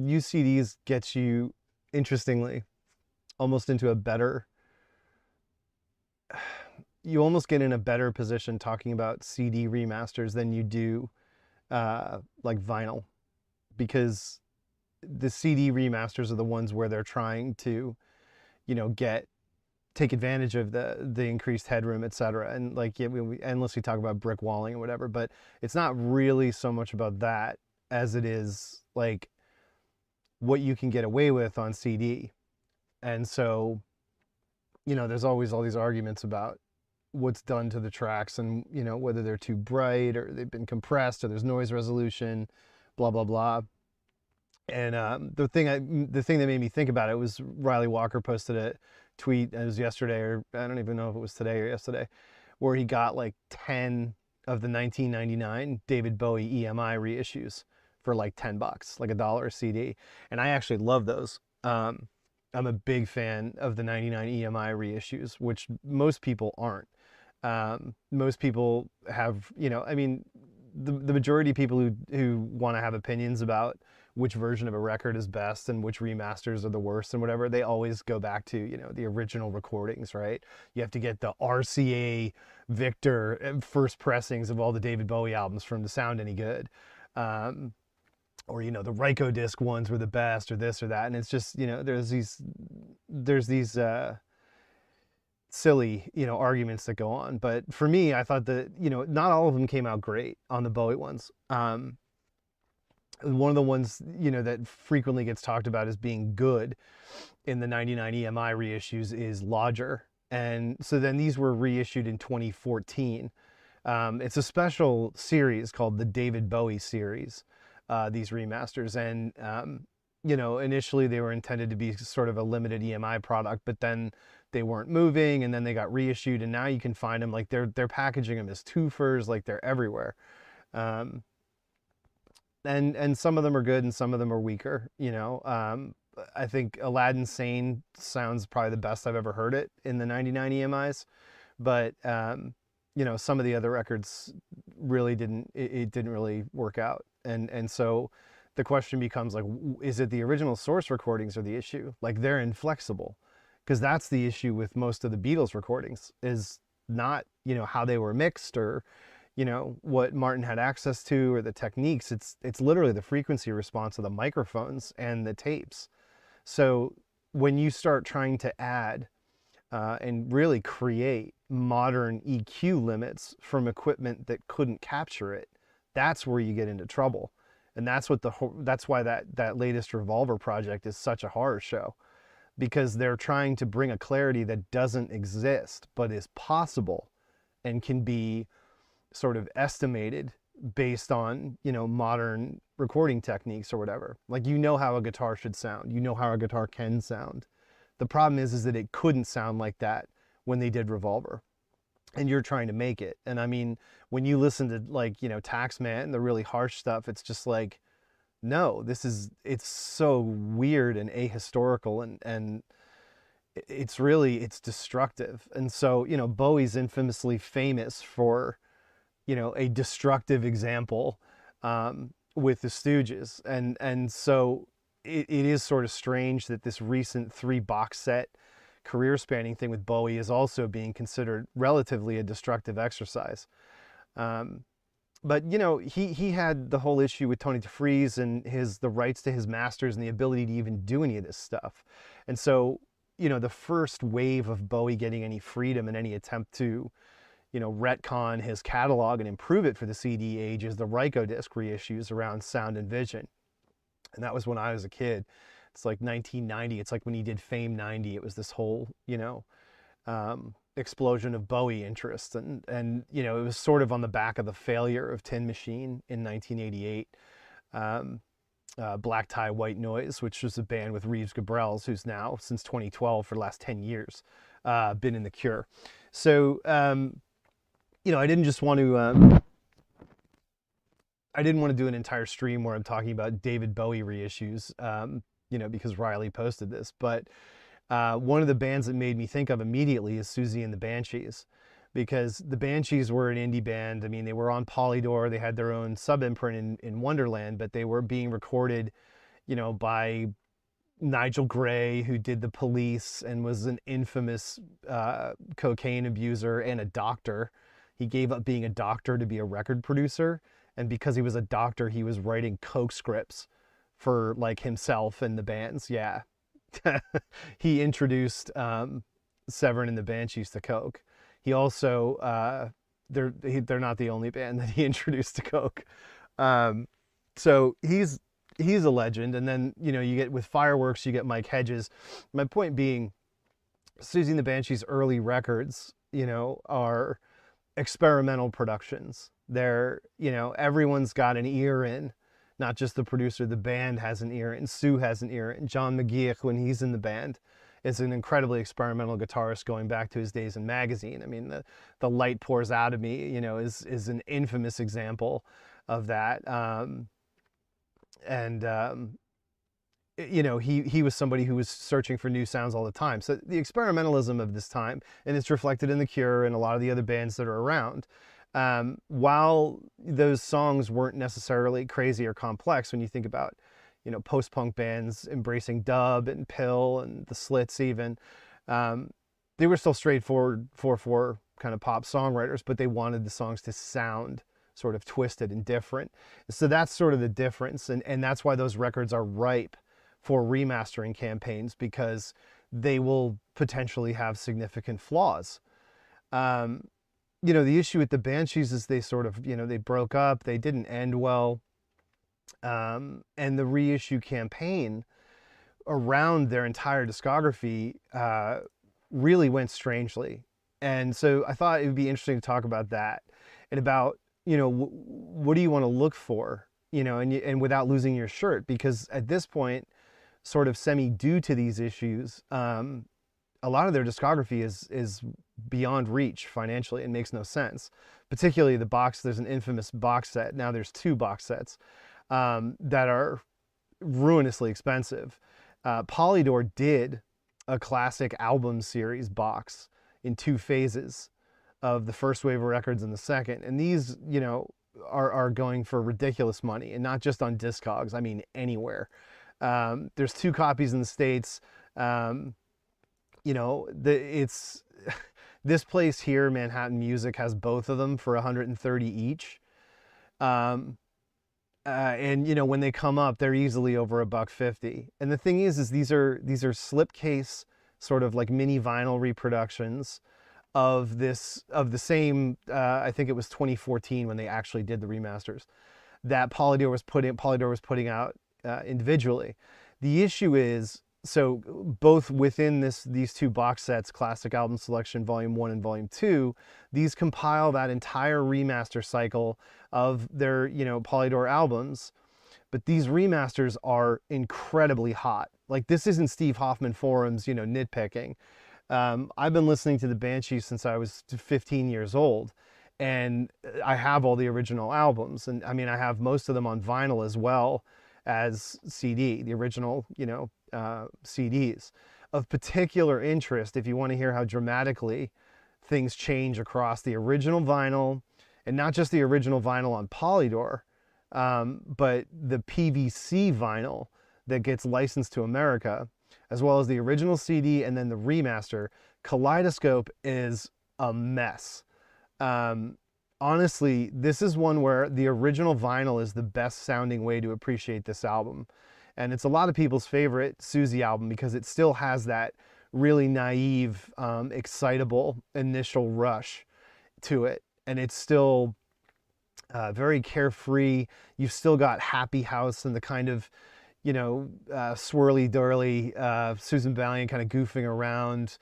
used CDs gets you, interestingly, almost into a better, you almost get in a better position talking about CD remasters than you do like vinyl, because the CD remasters are the ones where they're trying to, you know, take advantage of the increased headroom, etc. And like, yeah, we endlessly talk about brick walling and whatever, but it's not really so much about that as it is like what you can get away with on CD. And so, you know, there's always all these arguments about what's done to the tracks and, you know, whether they're too bright or they've been compressed or there's noise resolution, blah, blah, blah. And the thing that made me think about it was Riley Walker posted a tweet, it was yesterday, or I don't even know if it was today or yesterday, where he got like 10 of the 1999 David Bowie EMI reissues for like $10, like $1 a CD. And I actually love those. I'm a big fan of the 99 EMI reissues, which most people aren't. Most people have, you know, I mean, the majority of people who want to have opinions about which version of a record is best and which remasters are the worst and whatever, they always go back to, you know, the original recordings, right? You have to get the RCA Victor first pressings of all the David Bowie albums for them to sound any good. Or, you know, the Ryko disc ones were the best, or this or that. And it's just, you know, there's these silly, you know, arguments that go on. But for me, I thought that, you know, not all of them came out great on the Bowie ones. One of the ones, you know, that frequently gets talked about as being good in the 99 EMI reissues is Lodger. And so then these were reissued in 2014. It's a special series called the David Bowie series, these remasters. And, you know, initially they were intended to be sort of a limited EMI product, but then they weren't moving, and then they got reissued, and now you can find them, like they're packaging them as twofers, like they're everywhere. And some of them are good and some of them are weaker, you know. I think Aladdin Sane sounds probably the best I've ever heard it in the 99 EMIs, but you know, some of the other records really didn't really work out. And so the question becomes like, is it the original source recordings are the issue? Like, they're inflexible, because that's the issue with most of the Beatles recordings, is not, you know, how they were mixed or, you know, what Martin had access to or the techniques. It's literally the frequency response of the microphones and the tapes. So when you start trying to add and really create modern EQ limits from equipment that couldn't capture it, that's where you get into trouble. And that's why that latest Revolver project is such a horror show, because they're trying to bring a clarity that doesn't exist but is possible and can be sort of estimated based on, you know, modern recording techniques or whatever. Like, you know how a guitar should sound, you know how a guitar can sound. The problem is that it couldn't sound like that when they did Revolver, and you're trying to make it. And I mean, when you listen to, like, you know, Taxman, the really harsh stuff, it's just like, no, it's so weird and ahistorical, and it's destructive. And so, you know, Bowie's infamously famous for, you know, a destructive example with the Stooges. And so it is sort of strange that this recent 3-box set career spanning thing with Bowie is also being considered relatively a destructive exercise. But, you know, he had the whole issue with Tony DeFries and the rights to his masters and the ability to even do any of this stuff. And so, you know, the first wave of Bowie getting any freedom and any attempt to, you know, retcon his catalog and improve it for the CD age is the Ryko disc reissues around Sound and Vision. And that was when I was a kid. It's like 1990. It's like when he did Fame 90. It was this whole, you know, explosion of Bowie interest. And, you know, it was sort of on the back of the failure of Tin Machine in 1988. Black Tie, White Noise, which was a band with Reeves Gabrels, who's now, since 2012, for the last 10 years, been in The Cure. So, you know, I didn't want to do an entire stream where I'm talking about David Bowie reissues, you know, because Riley posted this. But one of the bands that made me think of immediately is Siouxsie and the Banshees, because the Banshees were an indie band. I mean, they were on Polydor. They had their own sub-imprint in Wonderland, but they were being recorded by Nigel Gray, who did The Police and was an infamous cocaine abuser and a doctor. He gave up being a doctor to be a record producer. And because he was a doctor, he was writing coke scripts for like himself and the bands. Yeah. He introduced Saturn and the Banshees to coke. He also, they're not the only band that he introduced to coke. So he's a legend. And then, you get with Fireworks, you get Mike Hedges. My point being, Siouxsie the Banshees' early records, are experimental productions. They're, everyone's got an ear in, not just the producer, the band has an ear in, Sue has an ear in. John McGeoch, when he's in the band, is an incredibly experimental guitarist going back to his days in Magazine. I mean, the Light Pours Out of Me, is an infamous example of that. He was somebody who was searching for new sounds all the time. So the experimentalism of this time, and it's reflected in The Cure and a lot of the other bands that are around. While those songs weren't necessarily crazy or complex, when you think about, post-punk bands embracing dub and Pill and the Slits even, they were still straightforward 4/4 kind of pop songwriters, but they wanted the songs to sound sort of twisted and different. So that's sort of the difference. And that's why those records are ripe for remastering campaigns, because they will potentially have significant flaws. The issue with the Banshees is they sort of, they broke up, they didn't end well. And the reissue campaign around their entire discography really went strangely. And so I thought it would be interesting to talk about that and about, what do you want to look for, and without losing your shirt, because at this point, sort of due to these issues, a lot of their discography is beyond reach financially. It makes no sense, particularly the box. There's an infamous box set. Now there's 2 box sets that are ruinously expensive. Polydor did a classic album series box in 2 phases of the first wave of records and the second. And these, are going for ridiculous money, and not just on Discogs. I mean, anywhere. There's 2 copies in the States. It's this place here, Manhattan Music, has both of them for $130 each. And when they come up, they're easily over $150. And the thing is these are slipcase sort of like mini vinyl reproductions of the same, I think it was 2014 when they actually did the remasters, that Polydor was putting out individually. The issue is, so both within these 2 box sets, Classic Album Selection Volume 1 and Volume 2, these compile that entire remaster cycle of their, Polydor albums. But these remasters are incredibly hot. Like, this isn't Steve Hoffman forums, nitpicking. I've been listening to the Banshees since I was 15 years old, and I have all the original albums. And I mean, I have most of them on vinyl as well as CD, the original, CDs. Of particular interest, if you want to hear how dramatically things change across the original vinyl, and not just the original vinyl on Polydor, but the PVC vinyl that gets licensed to America, as well as the original CD and then the remaster. Kaleidoscope is a mess. Honestly, this is one where the original vinyl is the best sounding way to appreciate this album. And it's a lot of people's favorite Siouxsie album because it still has that really naive, excitable initial rush to it. And it's still very carefree. You've still got Happy House and the kind of, swirly durly Susan Valiant kind of goofing around,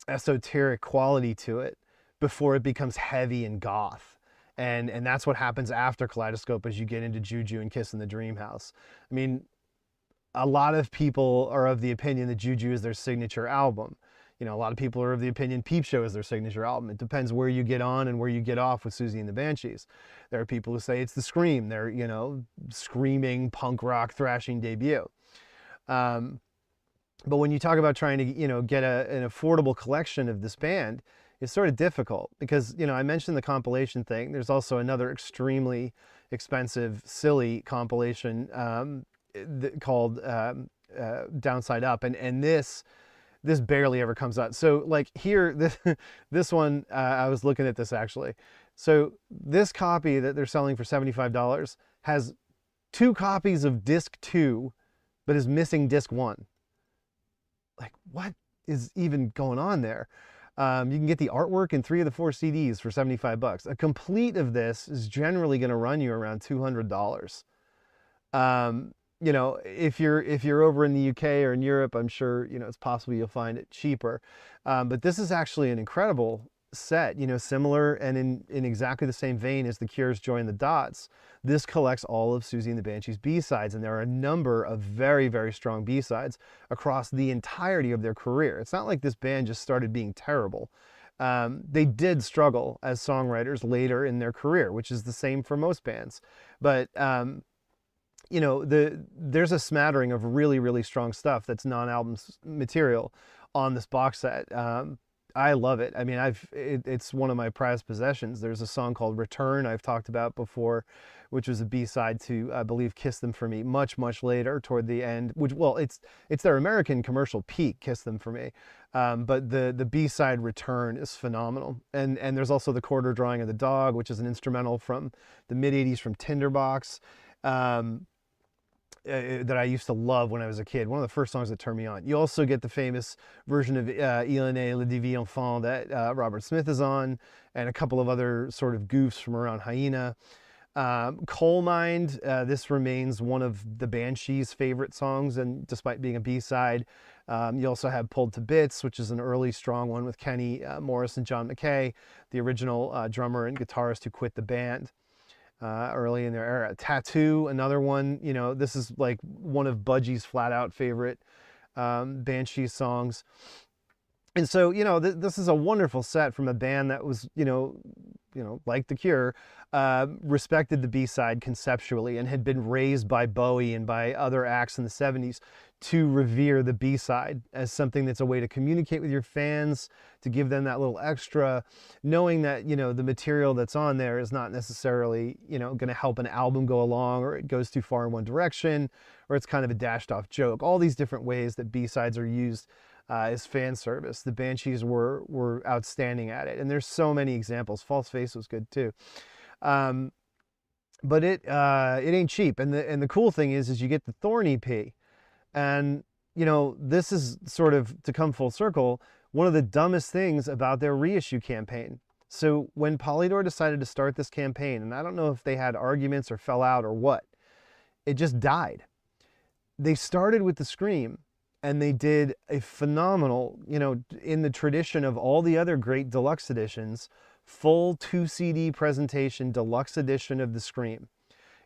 esoteric quality to it before it becomes heavy and goth. And that's what happens after Kaleidoscope as you get into Juju and Kiss in the Dreamhouse. I mean, a lot of people are of the opinion that Juju is their signature album. A lot of people are of the opinion Peepshow is their signature album. It depends where you get on and where you get off with Siouxsie and the Banshees. There are people who say it's the Scream, their, screaming punk rock thrashing debut. But when you talk about trying to, get an affordable collection of this band, it's sort of difficult because, I mentioned the compilation thing. There's also another extremely expensive, silly compilation called Downside Up, and this barely ever comes out. So like here, this one, I was looking at this actually. So this copy that they're selling for $75 has 2 copies of disc 2, but is missing disc 1. Like, what is even going on there? You can get the artwork and 3 of the 4 CDs for $75. A complete of this is generally going to run you around $200. You know, if you're over in the UK or in Europe, I'm sure, you know, it's possible you'll find it cheaper. But this is actually an incredible set, you know, similar and in exactly the same vein as The Cure's Join the Dots. This collects all of Siouxsie and the Banshees B-sides, and there are a number of very, very strong B-sides across the entirety of their career. It's not like this band just started being terrible. They did struggle as songwriters later in their career, which is the same for most bands. But you know, there's a smattering of really, really strong stuff that's non-album material on this box set. I love it. I mean, it's one of my prized possessions. There's a song called Return I've talked about before, which was a B-side to, I believe, Kiss Them For Me, much, much later toward the end, which, well, it's their American commercial peak, Kiss Them For Me. But the B-side Return is phenomenal. And there's also the Quarter Drawing of the Dog, which is an instrumental from the mid-'80s from Tinderbox. That I used to love when I was a kid. One of the first songs that turned me on. You also get the famous version of Il en est le divin enfant that Robert Smith is on, and a couple of other sort of goofs from around Hyena. Coal Mind, this remains one of the Banshees' favorite songs, and despite being a B-side. You also have Pulled to Bits, which is an early strong one with Kenny Morris and John McKay, the original drummer and guitarist who quit the band early in their era. Tattoo, another one, you know, this is like one of Budgie's flat out favorite Banshees songs. And so, you know, this is a wonderful set from a band that was, you know, like The Cure, respected the B-side conceptually and had been raised by Bowie and by other acts in the 70s to revere the B-side as something that's a way to communicate with your fans, to give them that little extra, knowing that, you know, the material that's on there is not necessarily, you know, going to help an album go along, or it goes too far in one direction, or it's kind of a dashed off joke. All these different ways that B-sides are used as fan service. The Banshees were outstanding at it, and there's so many examples. False Face was good too. But it ain't cheap, and the cool thing is you get the Thorn EP. And, you know, this is sort of, to come full circle, one of the dumbest things about their reissue campaign. So when Polydor decided to start this campaign, and I don't know if they had arguments or fell out or what, it just died. They started with the Scream, and they did a phenomenal, you know, in the tradition of all the other great deluxe editions, full 2 CD presentation deluxe edition of the Scream.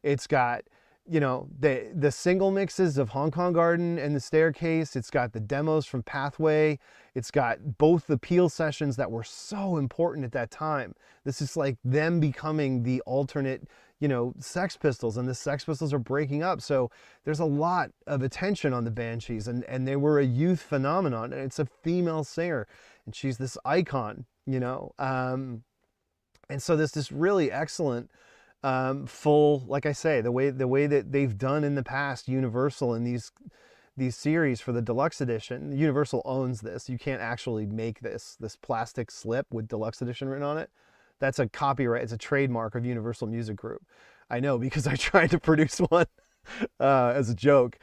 It's got, you know, the single mixes of Hong Kong Garden and The Staircase. It's got the demos from Pathway. It's got both the Peel sessions that were so important at that time. This is like them becoming the alternate, you know, Sex Pistols, and the Sex Pistols are breaking up. So there's a lot of attention on the Banshees, and they were a youth phenomenon, and it's a female singer, and she's this icon, you know. And so there's this really excellent full, like I say, the way that they've done in the past, Universal in these series for the deluxe edition. Universal owns this. You can't actually make this plastic slip with deluxe edition written on it. That's a copyright. It's a trademark of Universal Music Group. I know, because I tried to produce one as a joke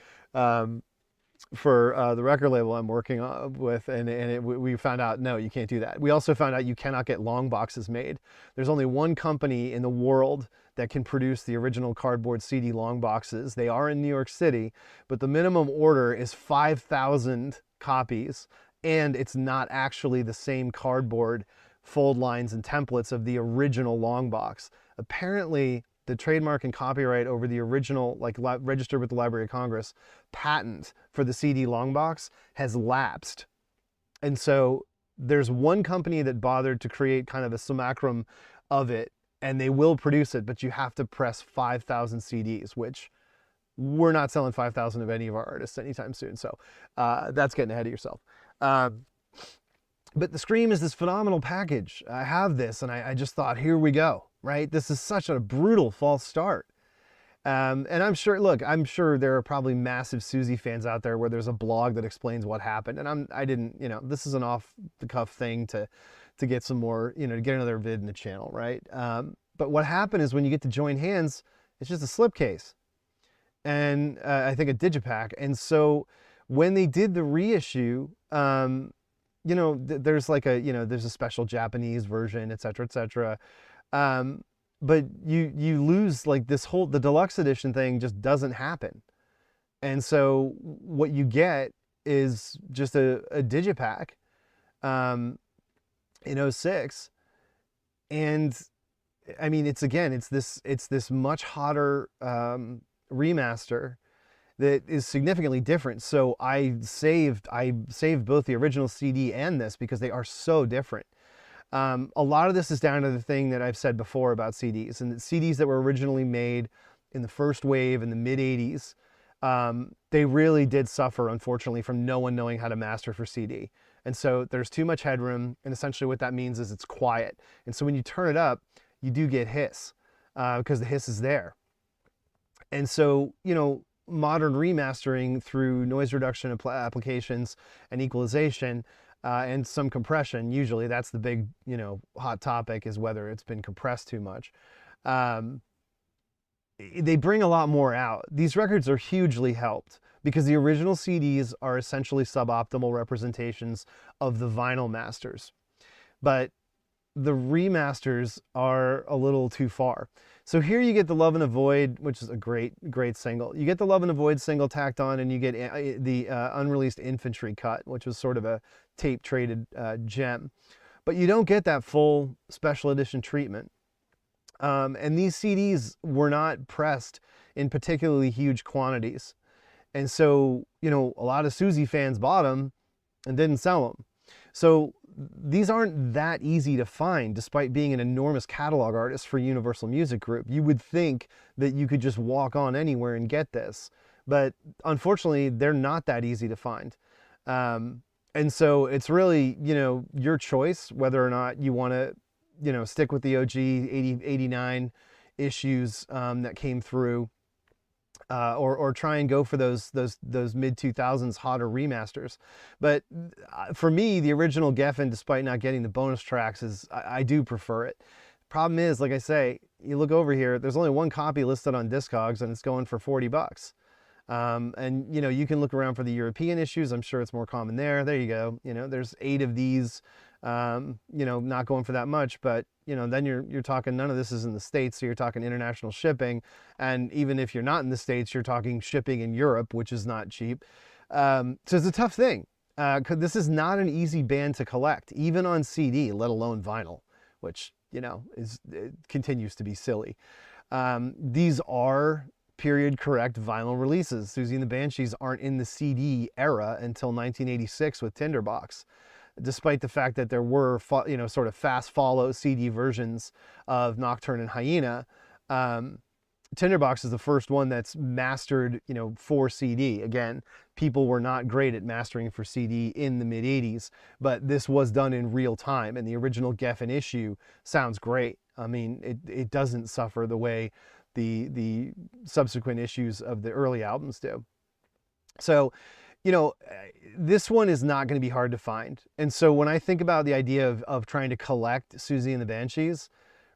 for the record label I'm working with, and we found out, no, you can't do that. We also found out you cannot get long boxes made. There's only one company in the world that can produce the original cardboard CD long boxes. They are in New York City, but the minimum order is 5,000 copies, and it's not actually the same cardboard fold lines and templates of the original long box. Apparently, the trademark and copyright over the original, like registered with the Library of Congress, patent for the CD long box has lapsed. And so there's one company that bothered to create kind of a simulacrum of it, and they will produce it, but you have to press 5,000 CDs, which we're not selling 5,000 of any of our artists anytime soon. So that's getting ahead of yourself. But the Scream is this phenomenal package. I have this, and I just thought, here we go, right? This is such a brutal false start. And I'm sure, look, I'm sure there are probably massive Siouxsie fans out there where there's a blog that explains what happened. And I didn't, you know, this is an off the cuff thing to get some more, you know, to get another vid in the channel, right? But what happened is when you get to join hands, it's just a slipcase and I think a digipack. And so when they did the reissue, you know, there's like a, you know, there's a special Japanese version, et cetera, et cetera. But you lose like this whole, the deluxe edition thing just doesn't happen. And so what you get is just a digipack in 06. And I mean, it's this much hotter remaster that is significantly different. So I saved both the original CD and this because they are so different. A lot of this is down to the thing that I've said before about CDs, and that CDs that were originally made in the first wave in the mid 80s, they really did suffer, unfortunately, from no one knowing how to master for CD. And so there's too much headroom, and essentially what that means is it's quiet. And so when you turn it up, you do get hiss, because the hiss is there. And so, you know, modern remastering through noise reduction applications and equalization, and some compression, usually that's the big, you know, hot topic, is whether it's been compressed too much. They bring a lot more out. These records are hugely helped because the original CDs are essentially suboptimal representations of the vinyl masters. But the remasters are a little too far. So here you get the Love in a Void, which is a great single. You get the Love in a Void single tacked on, and you get the unreleased Infantry cut, which was sort of a tape traded gem. But you don't get that full special edition treatment. And these CDs were not pressed in particularly huge quantities. And so, you know, a lot of Siouxsie fans bought them and didn't sell them. So these aren't that easy to find, despite being an enormous catalog artist for Universal Music Group. You would think that you could just walk on anywhere and get this. But unfortunately, they're not that easy to find. And so it's really, you know, your choice whether or not you want to, you know, stick with the OG 89 issues that came through, or try and go for those mid 2000s hotter remasters. But for me, the original Geffen, despite not getting the bonus tracks, I do prefer it. Problem is, like I say, you look over here, there's only one copy listed on Discogs, and it's going for $40. And you know, you can look around for the European issues. I'm sure it's more common there. There you go. You know, there's 8 of these. You know, not going for that much, but you know, then you're talking, none of this is in the States, so you're talking international shipping. And even if you're not in the States, you're talking shipping in Europe, which is not cheap. So it's a tough thing. 'Cause this is not an easy band to collect, even on CD, let alone vinyl, which, you know, it continues to be silly. These are period correct vinyl releases. Siouxsie and the Banshees aren't in the CD era until 1986 with Tinderbox, despite the fact that there were, you know, sort of fast follow CD versions of Nocturne and Hyena. Tinderbox is the first one that's mastered, you know, for CD. Again, people were not great at mastering for CD in the mid 80s, but this was done in real time, and the original Geffen issue sounds great. I mean, it doesn't suffer the way the subsequent issues of the early albums do. So, you know, this one is not going to be hard to find. And so when I think about the idea of trying to collect Siouxsie and the Banshees,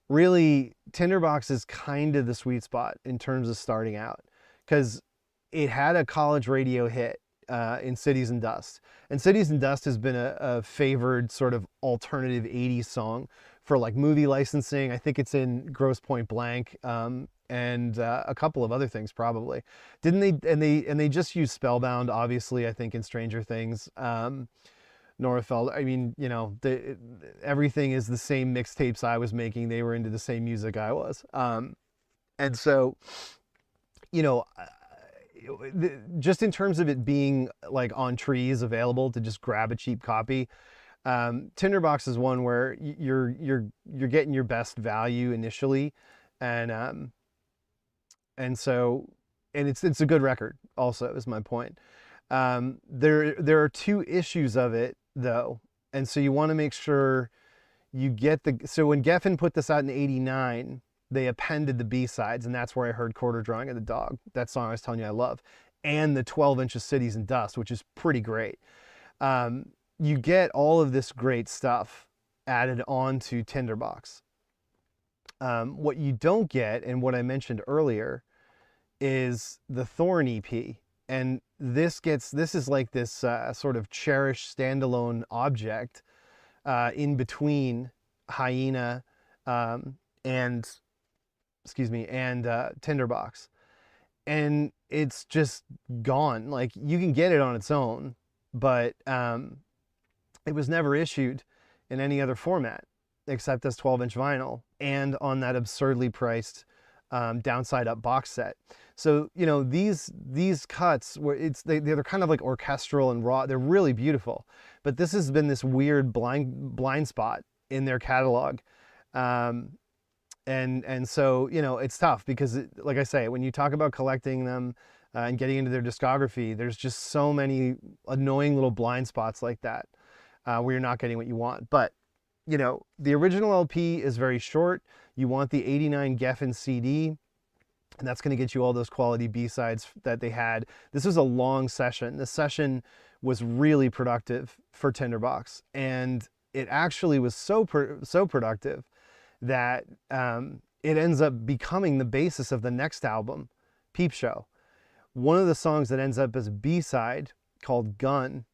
really Tinderbox is kind of the sweet spot in terms of starting out, because it had a college radio hit in Cities and Dust. And Cities and Dust has been a favored sort of alternative 80s song for like movie licensing. I think it's in Grosse Pointe Blank, and a couple of other things probably. Didn't they? And they just used Spellbound, obviously, I think, in Stranger Things. Nora Feld, I mean, you know, everything is the same mixtapes I was making. They were into the same music I was. And so, you know, just in terms of it being like on trees available to just grab a cheap copy, Tinderbox is one where you're getting your best value initially, and so it's a good record also, is my point. There are 2 issues of it though, and so you want to make sure you get so when Geffen put this out in '89, they appended the B-sides, and that's where I heard Quarter Drawing of the Dog, that song I was telling you I love, and the 12-inch of Cities and Dust, which is pretty great. You get all of this great stuff added onto Tinderbox. What you don't get, and what I mentioned earlier, is the Thorn EP. And this is like this sort of cherished standalone object in between Hyena and Tinderbox. And it's just gone. Like, you can get it on its own, but it was never issued in any other format except as 12-inch vinyl and on that absurdly priced downside up box set. So, you know, these cuts where they're kind of like orchestral and raw. They're really beautiful, but this has been this weird blind spot in their catalog. And so, you know, it's tough because like I say, when you talk about collecting them and getting into their discography, there's just so many annoying little blind spots like that where you're not getting what you want. But, you know, the original LP is very short. You want the 89 Geffen CD, and that's going to get you all those quality B-sides that they had. This was a long session. This session was really productive for Tinderbox, and it actually was so productive that it ends up becoming the basis of the next album, Peepshow. One of the songs that ends up as a B-side, called Gun,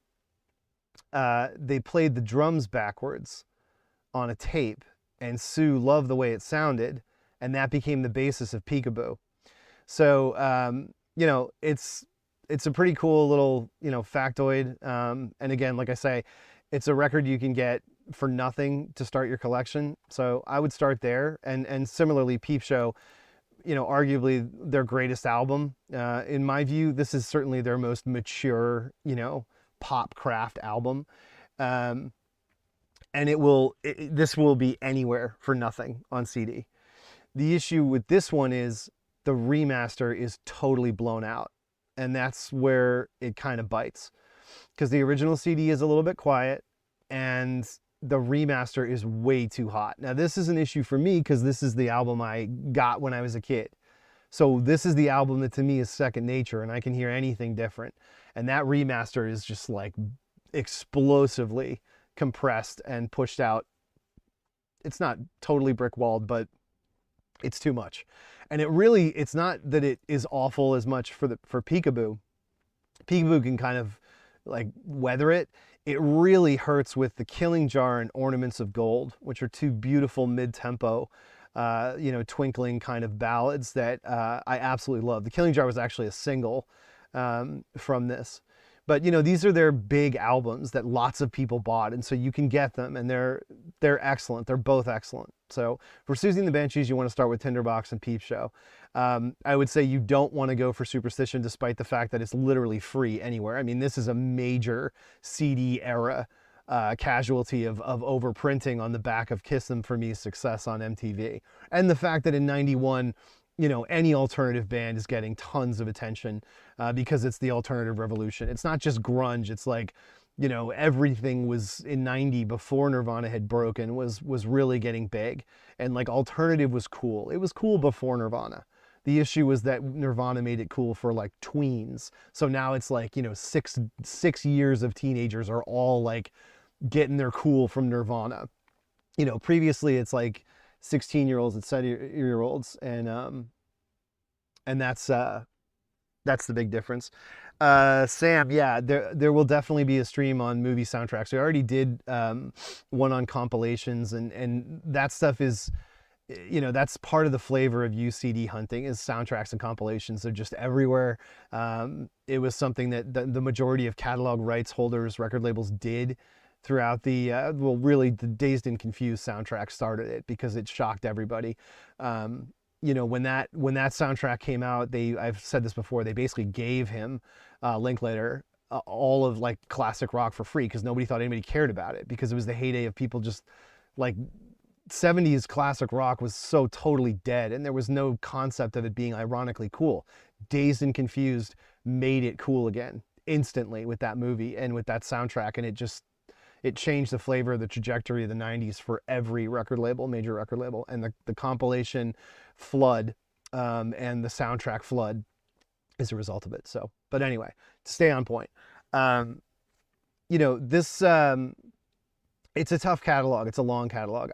they played the drums backwards on a tape, and Sue loved the way it sounded, and that became the basis of Peekaboo. So, you know, it's a pretty cool little, you know, factoid. And again, like I say, it's a record you can get for nothing to start your collection. So I would start there. And similarly, Peepshow, you know, arguably their greatest album. In my view, this is certainly their most mature, you know, pop craft album. And this will be anywhere for nothing on CD. The issue with this one is the remaster is totally blown out. And that's where it kind of bites. Because the original CD is a little bit quiet and the remaster is way too hot. Now, this is an issue for me because this is the album I got when I was a kid. So this is the album that to me is second nature, and I can hear anything different. And that remaster is just like explosively compressed and pushed out. It's not totally brick-walled, but it's too much. And it's not that it is awful as much for Peekaboo. Peekaboo can kind of like weather it. It really hurts with the Killing Jar and Ornaments of Gold, which are two beautiful mid-tempo, you know, twinkling kind of ballads that I absolutely love. The Killing Jar was actually a single from this. But, you know, these are their big albums that lots of people bought, and so you can get them, and they're excellent. They're both excellent. So for Siouxsie the Banshees, you want to start with Tinderbox and Peepshow. I would say you don't want to go for Superstition, despite the fact that it's literally free anywhere. I mean, this is a major CD era casualty of overprinting on the back of Kiss Them For Me's success on MTV. And the fact that in '91, you know, any alternative band is getting tons of attention because it's the alternative revolution. It's not just grunge. It's like, you know, everything was in '90 before Nirvana had broken was really getting big. And like alternative was cool. It was cool before Nirvana. The issue was that Nirvana made it cool for like tweens. So now it's like, you know, six years of teenagers are all like getting their cool from Nirvana. You know, previously it's like 16-year-olds and 7-year-olds, and that's the big difference. Sam, yeah, there will definitely be a stream on movie soundtracks. We already did one on compilations, and that stuff is, you know, that's part of the flavor of UCD hunting is soundtracks and compilations. They're just everywhere. It was something that the majority of catalog rights holders, record labels did throughout the, well, really the Dazed and Confused soundtrack started it because it shocked everybody. You know, when that soundtrack came out, I've said this before, they basically gave him, Linklater, all of like classic rock for free because nobody thought anybody cared about it because it was the heyday of people just like 70s classic rock was so totally dead and there was no concept of it being ironically cool. Dazed and Confused made it cool again instantly with that movie and with that soundtrack, and it just, it changed the flavor, the trajectory of the 90s for every record label, major record label. And the compilation flood and the soundtrack flood is a result of it. So, but anyway, to stay on point, this, it's a tough catalog. It's a long catalog.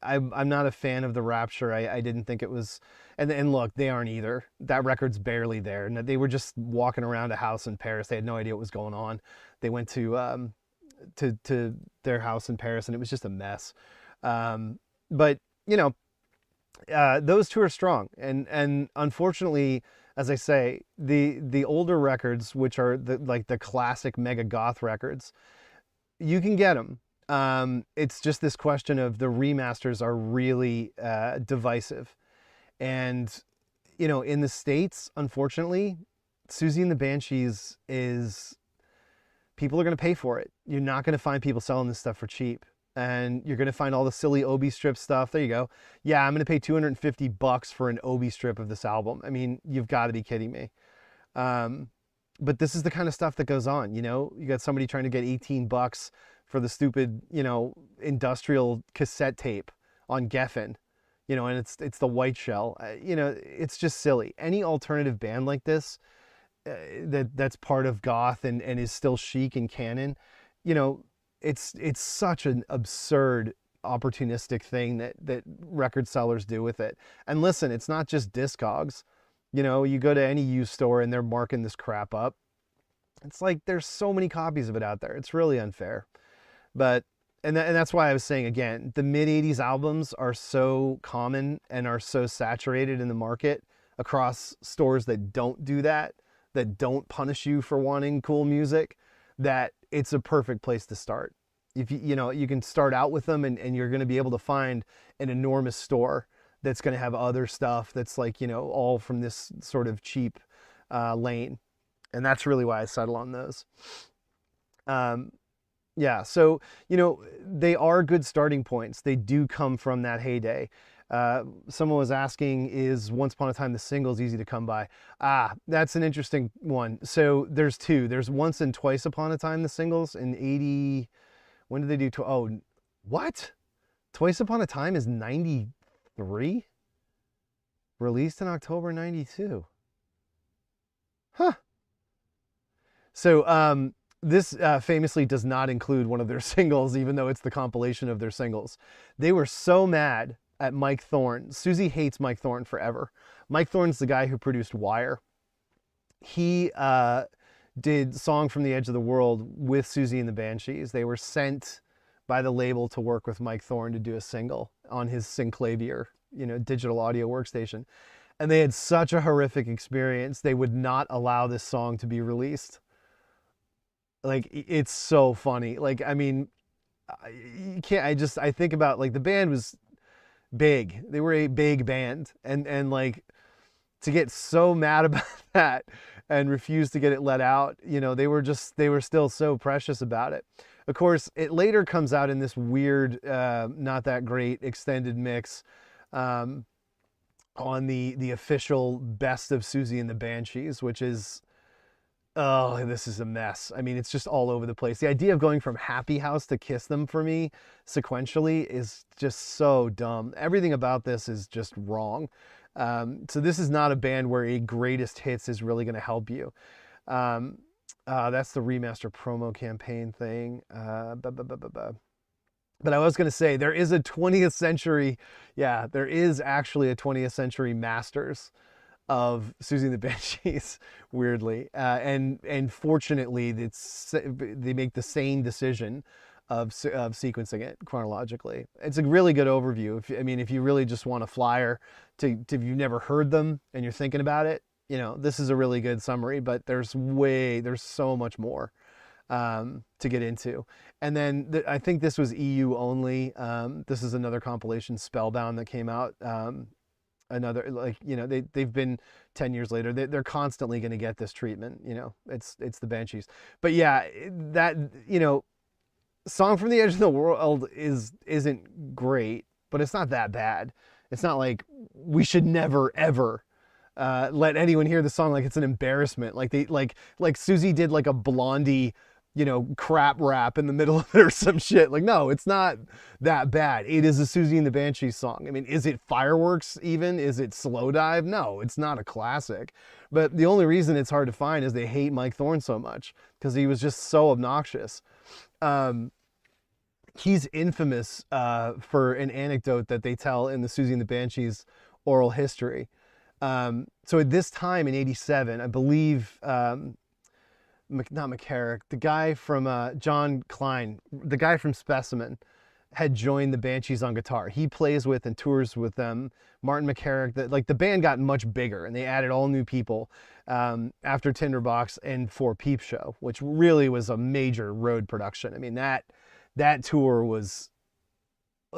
I'm not a fan of the Rapture. I didn't think it was, and look, they aren't either. That record's barely there. And they were just walking around a house in Paris. They had no idea what was going on. They went to their house in Paris, and it was just a mess. But those two are strong, and unfortunately, as I say, the older records, which are the classic mega goth records, you can get them. It's just this question of the remasters are really divisive. And, in the States, unfortunately, Siouxsie and the Banshees people are going to pay for it. You're not going to find people selling this stuff for cheap. And you're going to find all the silly Obi strip stuff. There you go. Yeah, I'm going to pay $250 for an Obi strip of this album. I mean, you've got to be kidding me. But this is the kind of stuff that goes on, You got somebody trying to get $18 for the stupid, industrial cassette tape on Geffen, and it's the white shell. It's just silly. Any alternative band like this that's part of goth and is still chic and canon, it's such an absurd opportunistic thing that record sellers do with it. And listen, it's not just Discogs. You go to any used store and they're marking this crap up. It's like there's so many copies of it out there. It's really unfair. But and that's why I was saying, again, the mid-'80s albums are so common and are so saturated in the market across stores that don't do that don't punish you for wanting cool music, that it's a perfect place to start. If you can start out with them, and you're going to be able to find an enormous store that's going to have other stuff that's all from this sort of cheap lane. And that's really why I settle on those. Yeah, so, they are good starting points. They do come from that heyday. Someone was asking, is Once Upon a Time the singles easy to come by? That's an interesting one. So there's two. There's Once and Twice Upon a Time the singles in 80. When did they do? What? Twice Upon a Time is 93? Released in October 92. Huh. So this famously does not include one of their singles, even though it's the compilation of their singles. They were so mad at Mike Thorne. Siouxsie hates Mike Thorne forever. Mike Thorne's the guy who produced Wire. He did Song from the Edge of the World with Siouxsie and the Banshees. They were sent by the label to work with Mike Thorne to do a single on his Synclavier, digital audio workstation. And they had such a horrific experience, they would not allow this song to be released. It's so funny. I mean, you can't, I think about, the band was big. They were a big band. And to get so mad about that and refuse to get it let out, they were still so precious about it. Of course, it later comes out in this weird, not that great extended mix on the official Best of Siouxsie and the Banshees, which is, oh, this is a mess. I mean, it's just all over the place. The idea of going from Happy House to Kiss Them for me sequentially is just so dumb. Everything about this is just wrong. So this is not a band where a greatest hits is really going to help you. That's the remaster promo campaign thing. But I was going to say, there is a 20th century, there is actually a 20th century masters of Siouxsie and the Banshees, weirdly. And fortunately, they make the sane decision of sequencing it chronologically. It's a really good overview. If you really just want a flyer if you've never heard them and you're thinking about it, this is a really good summary, but there's so much more to get into. And then I think this was EU only. This is another compilation, Spellbound, that came out. They've been 10 years later. They're constantly going to get this treatment. It's the Banshees. But yeah, that, Song from the Edge of the World isn't great, but it's not that bad. It's not like we should never ever let anyone hear the song like it's an embarrassment. Like Siouxsie did a Blondie crap rap in the middle of it or some shit. Like, no, it's not that bad. It is a Siouxsie and the Banshees song. I mean, is it Fireworks even? Is it Slow Dive? No, it's not a classic. But the only reason it's hard to find is they hate Mike Thorne so much because he was just so obnoxious. He's infamous for an anecdote that they tell in the Siouxsie and the Banshees oral history. So at this time in '87, I believe, not McCarrick, the guy from Jon Klein, the guy from Specimen, had joined the Banshees on guitar. He plays with and tours with them. Martin McCarrick, the band got much bigger and they added all new people after Tinderbox and for Peepshow, which really was a major road production. I mean, that tour was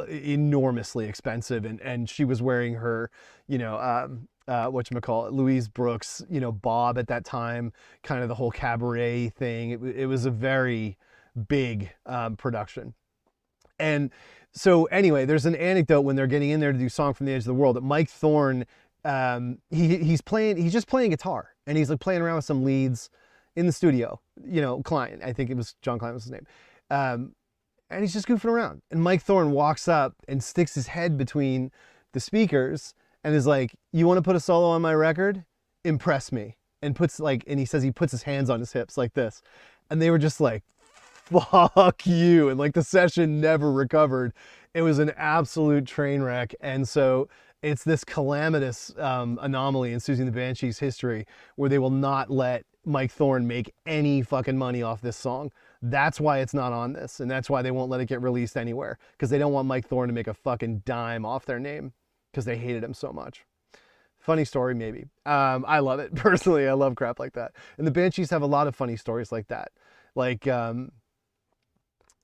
enormously expensive, and she was wearing her, whatchamacallit, Louise Brooks, bob at that time, kind of the whole cabaret thing. It was a very big production. And so anyway, there's an anecdote when they're getting in there to do Song from the Edge of the World that Mike Thorne, he's just playing guitar, and he's like playing around with some leads in the studio, Klein, I think it was Jon Klein was his name. And he's just goofing around. And Mike Thorne walks up and sticks his head between the speakers and is like, "You want to put a solo on my record? Impress me." And he says he puts his hands on his hips like this. And they were just like, "Fuck you." And the session never recovered. It was an absolute train wreck. And so it's this calamitous anomaly in Siouxsie and the Banshees history where they will not let Mike Thorne make any fucking money off this song. That's why it's not on this, and that's why they won't let it get released anywhere, because they don't want Mike Thorne to make a fucking dime off their name because they hated him so much. Funny story, maybe. I love it. Personally, I love crap like that. And the Banshees have a lot of funny stories like that.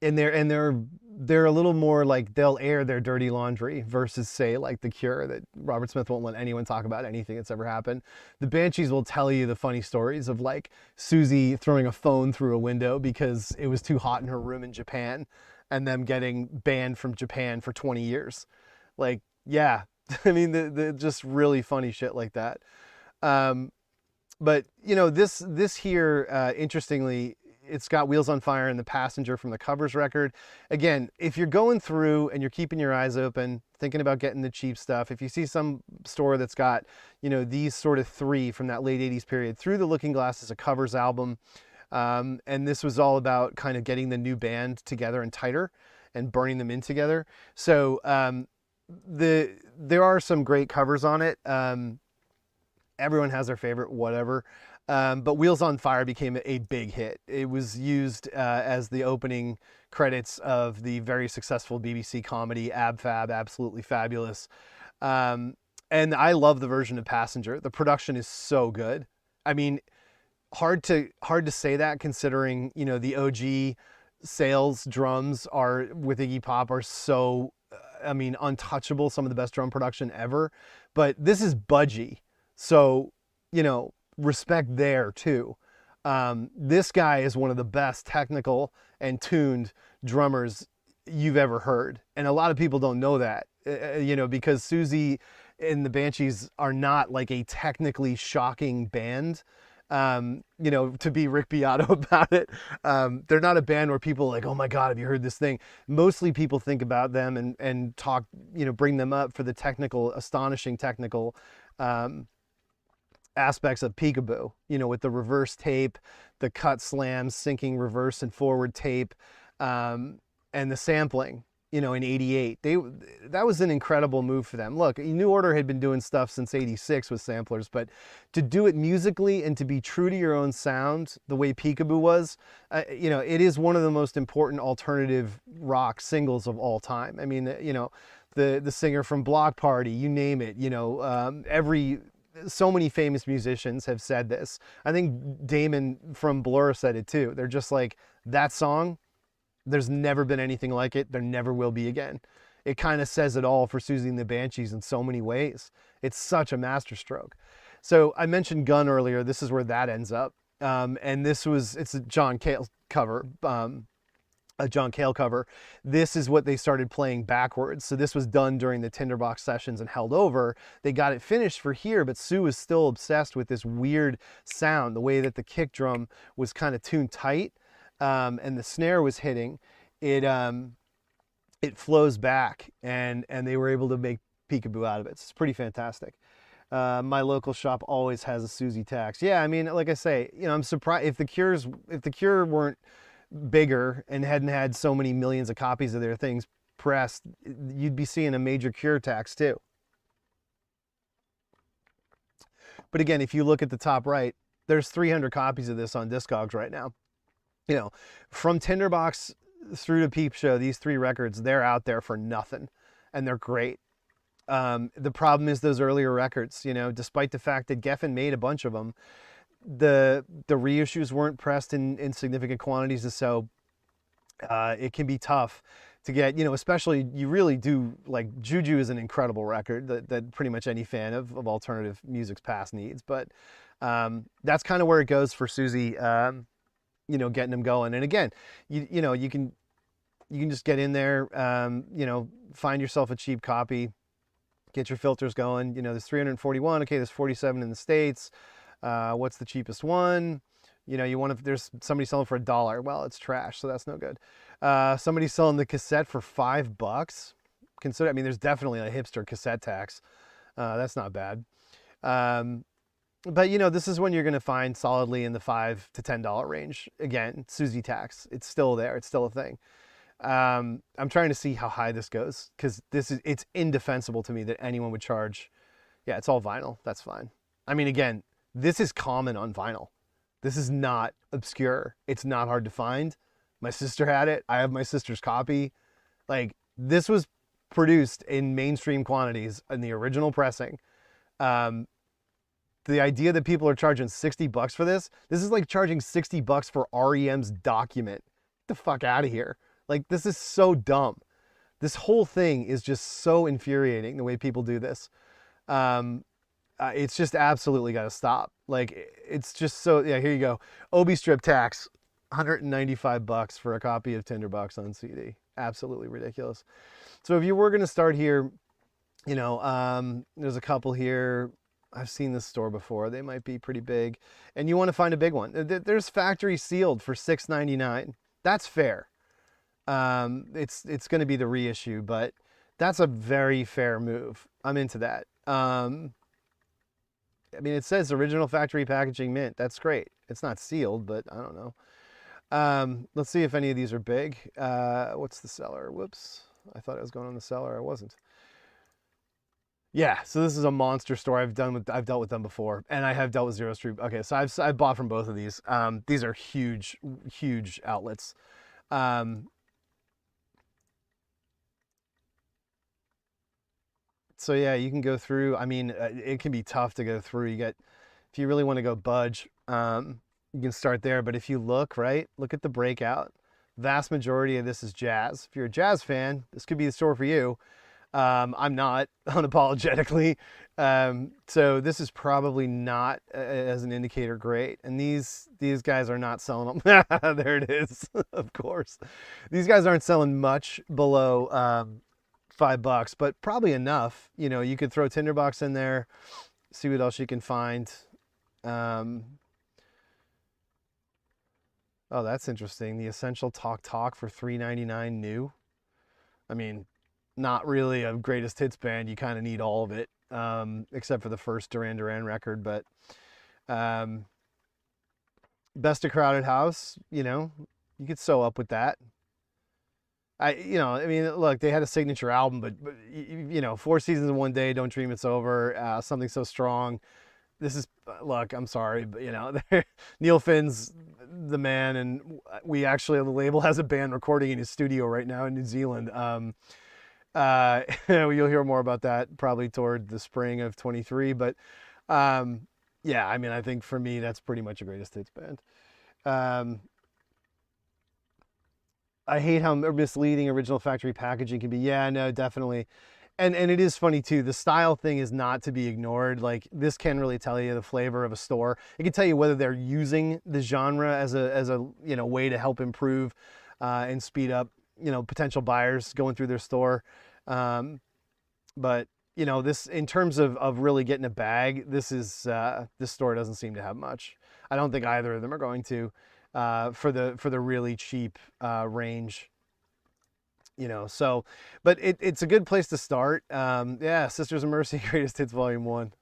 And they're a little more like, they'll air their dirty laundry versus, say, like The Cure, that Robert Smith won't let anyone talk about anything that's ever happened. The Banshees will tell you the funny stories of like Siouxsie throwing a phone through a window because it was too hot in her room in Japan, and them getting banned from Japan for 20 years. Like, yeah, I mean, the just really funny shit like that. But this here, interestingly, it's got Wheels on Fire and The Passenger from the Covers record. Again, if you're going through and you're keeping your eyes open, thinking about getting the cheap stuff, if you see some store that's got, these sort of three from that late 80s period, Through the Looking Glass is a covers album. And this was all about kind of getting the new band together and tighter and burning them in together. So there are some great covers on it. Everyone has their favorite, whatever. But Wheels on Fire became a big hit. It was used as the opening credits of the very successful BBC comedy Ab Fab, Absolutely Fabulous. And I love the version of Passenger. The production is so good. I mean, hard to say that, considering, the OG sales drums are with Iggy Pop are so, untouchable, some of the best drum production ever. But this is budgie. So, respect there too. This guy is one of the best technical and tuned drummers you've ever heard. And a lot of people don't know that, because Siouxsie and the Banshees are not like a technically shocking band. To be Rick Beato about it. They're not a band where people are like, "Oh my God, have you heard this thing?" Mostly people think about them and talk, bring them up for the astonishing technical, aspects of Peekaboo, with the reverse tape, the cut slams, syncing reverse and forward tape, and the sampling, in '88. That was an incredible move for them. Look, New Order had been doing stuff since '86 with samplers, but to do it musically and to be true to your own sound, the way Peekaboo was, it is one of the most important alternative rock singles of all time. I mean, the singer from Block Party, you name it, so many famous musicians have said this. I think Damon from Blur said it too. They're just like, that song, there's never been anything like it. There never will be again. It kind of says it all for Siouxsie and the Banshees in so many ways. It's such a masterstroke. So I mentioned Gun earlier. This is where that ends up. And it's a John Cale cover. A John Cale cover. This is what they started playing backwards. So this was done during the Tinderbox sessions and held over. They got it finished for here, but Sue was still obsessed with this weird sound, the way that the kick drum was kind of tuned tight. and the snare was hitting, it it flows back, and they were able to make peekaboo out of it. So it's pretty fantastic. My local shop always has a Siouxsie tax. Yeah, I mean, like I say, you know, I'm surprised if the Cure weren't bigger and hadn't had so many millions of copies of their things pressed, you'd be seeing a major Cure tax too. But again, if you look at the top right, there's 300 copies of this on Discogs right now. You know, from Tinderbox through to Peepshow, these 3 records, they're out there for nothing, and they're great. The problem is those earlier records, you know, despite the fact that Geffen made a bunch of them, the reissues weren't pressed in significant quantities, and so it can be tough to get, you know, especially you really do, like, Juju is an incredible record that pretty much any fan of alternative music's past needs, but that's kind of where it goes for Siouxsie, you know, getting them going. And again, you know, you can just get in there, you know, find yourself a cheap copy, get your filters going. You know, there's 341. Okay, there's 47 in the States. What's the cheapest one? You know, you want to, there's somebody selling for $1. Well, it's trash, so that's no good. Somebody selling the cassette for $5. Consider, I mean, there's definitely a hipster cassette tax. That's not bad. But you know, this is when you're going to find solidly in the $5 to $10 range. Again, Siouxsie tax. It's still there. It's still a thing. I'm trying to see how high this goes, because it's indefensible to me that anyone would charge. Yeah, it's all vinyl. That's fine. I mean, again, this is common on vinyl. This is not obscure. It's not hard to find. My sister had it. I have my sister's copy. Like, this was produced in mainstream quantities in the original pressing. The idea that people are charging $60 for this is like charging $60 for REM's Document. Get the fuck out of here. Like, this is so dumb. This whole thing is just so infuriating, the way people do this. It's just absolutely got to stop. Like, it's just so, yeah, here you go. Obi strip tax, $195 for a copy of Tinderbox on CD. Absolutely ridiculous. So if you were going to start here, you know, there's a couple here. I've seen this store before. They might be pretty big. And you want to find a big one. There's factory sealed for $6.99. That's fair. It's going to be the reissue, but that's a very fair move. I'm into that. I mean, it says original factory packaging mint. That's great. It's not sealed, but I don't know. Let's see if any of these are big. What's the seller? Whoops. I thought I was going on the seller. I wasn't. Yeah, so this is a monster store. I've dealt with them before, and I have dealt with Zero Street. Okay, so I've bought from both of these. These are huge, huge outlets. So yeah, you can go through. I mean, it can be tough to go through. If you really want to go budge, you can start there. But if you look at the breakout. Vast majority of this is jazz. If you're a jazz fan, this could be the store for you. I'm not, unapologetically. So this is probably not, as an indicator, great. And these guys are not selling them. There it is, of course. These guys aren't selling much below $5, but probably enough. You know, you could throw Tinderbox in there, see what else you can find. Oh, that's interesting. The Essential Talk for $3.99 new. I mean, not really a greatest hits band. You kind of need all of it, except for the first Duran Duran record. But Best of Crowded House, you know, you could sew up with that. I mean, look, they had a signature album, but you know, 4 Seasons in One Day, Don't Dream It's Over, Something So Strong. This is, look, I'm sorry, but you know, Neil Finn's the man, and we actually, the label has a band recording in his studio right now in New Zealand. You'll hear more about that probably toward the spring of 23, but yeah, I mean, I think for me, that's pretty much a greatest hits band. I hate how misleading original factory packaging can be. Yeah, no, definitely. And it is funny too. The style thing is not to be ignored. Like, this can really tell you the flavor of a store. It can tell you whether they're using the genre as a you know, way to help improve and speed up, you know, potential buyers going through their store. But you know, this, in terms of really getting a bag, this store doesn't seem to have much. I don't think either of them are going to. for the really cheap range. So, but it's a good place to start. Yeah, Sisters of Mercy, Greatest Hits Volume 1.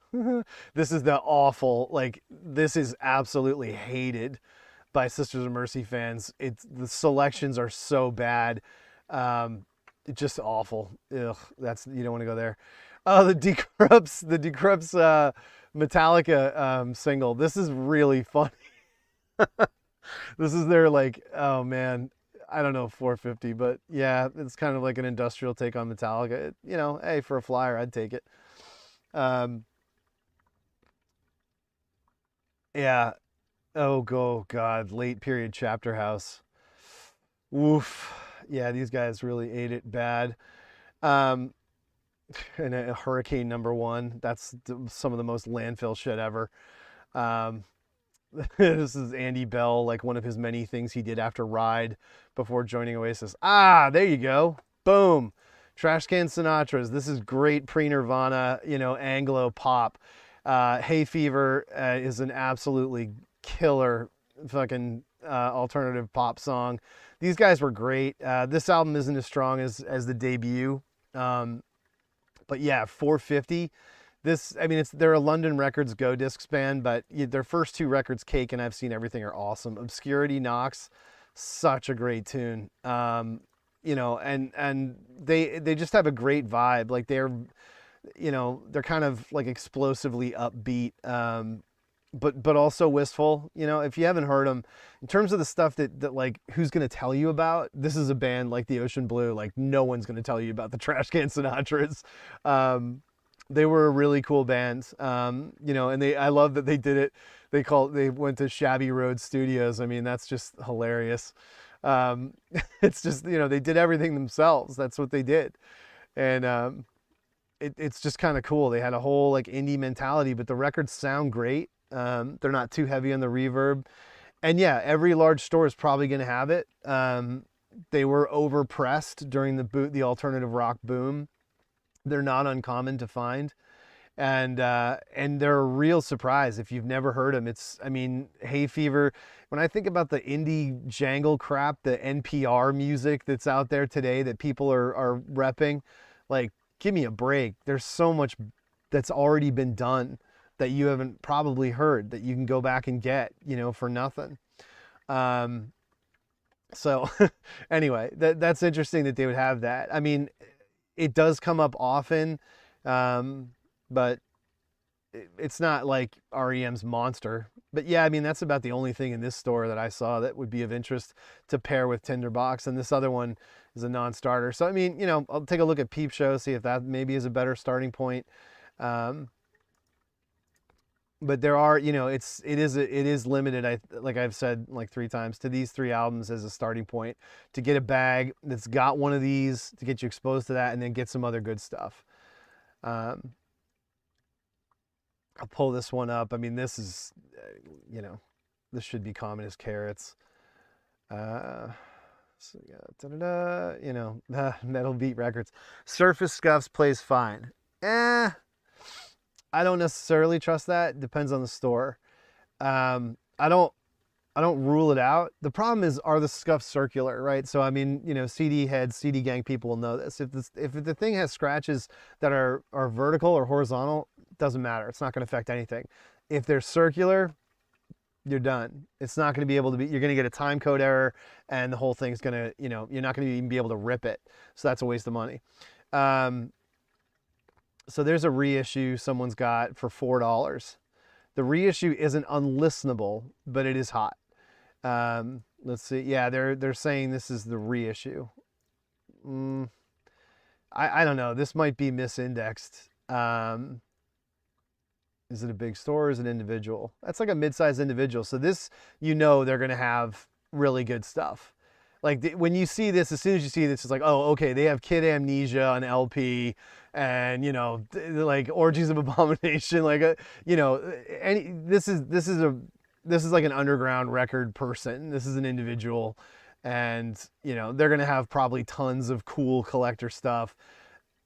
This is the awful, like, this is absolutely hated by Sisters of Mercy fans. The selections are so bad. It's just awful. Ugh, you don't want to go there. Oh, the Decrepts Metallica single. This is really funny. This is their, like, oh man, I don't know, 450, but yeah, it's kind of like an industrial take on Metallica. Hey, for a flyer, I'd take it. Yeah. Oh, God, late period Chapter House. Oof. Yeah, these guys really ate it bad. And a Hurricane #1. That's some of the most landfill shit ever. This is Andy Bell, like one of his many things he did after Ride before joining Oasis. Ah, there you go. Boom. Trash Can Sinatras. This is great pre-Nirvana, Anglo pop. Hay Fever is an absolutely killer fucking alternative pop song. These guys were great. This album isn't as strong as the debut. But yeah, 450. They're a London Records Go Discs band, but their first 2 records, Cake and I've Seen Everything, are awesome. Obscurity Knocks, such a great tune. And they just have a great vibe. Like they're kind of like explosively upbeat, but also wistful. If you haven't heard them, in terms of the stuff that like who's gonna tell you about, this is a band like the Ocean Blue. Like no one's gonna tell you about the Trash Can Sinatras. They were a really cool band, and I love that they did it. They went to Shabby Road Studios. I mean, that's just hilarious. It's just, they did everything themselves. That's what they did. And it's just kind of cool. They had a whole like indie mentality, but the records sound great. They're not too heavy on the reverb. And yeah, every large store is probably going to have it. They were overpressed during the alternative rock boom. They're not uncommon to find, and they're a real surprise if you've never heard them. Hay Fever. When I think about the indie jangle crap, the NPR music that's out there today that people are repping, like, give me a break. There's so much that's already been done that you haven't probably heard that you can go back and get, for nothing. So anyway, that's interesting that they would have that. It does come up often, but it's not like REM's Monster. But yeah, that's about the only thing in this store that I saw that would be of interest to pair with Tinderbox. And this other one is a non-starter. So, I'll take a look at Peepshow, see if that maybe is a better starting point. But there are, it is limited. Like I've said like 3 times, to these 3 albums as a starting point to get a bag that's got one of these to get you exposed to that, and then get some other good stuff. I'll pull this one up. This is, this should be common as carrots. So we got Metal Beat Records. Surface Scuffs plays fine. I don't necessarily trust that. Depends on the store. I don't rule it out. The problem is, are the scuffs circular, right? So CD heads, CD gang people will know this. If the thing has scratches that are vertical or horizontal, it doesn't matter. It's not going to affect anything. If they're circular, you're done. It's not going to be able to be. You're going to get a time code error, and the whole thing's going to, you're not going to even be able to rip it. So that's a waste of money. So there's a reissue someone's got for $4. The reissue isn't unlistenable, but it is hot. Let's see. Yeah, they're saying this is the reissue. I don't know. This might be misindexed. Is it a big store or is it individual? That's like a mid-sized individual. So this, they're going to have really good stuff. Like when you see this, as soon as you see this, it's like, oh, okay, they have Kid Amnesia on LP, and like Orgies of Abomination, like this is like an underground record person. This is an individual, and they're gonna have probably tons of cool collector stuff.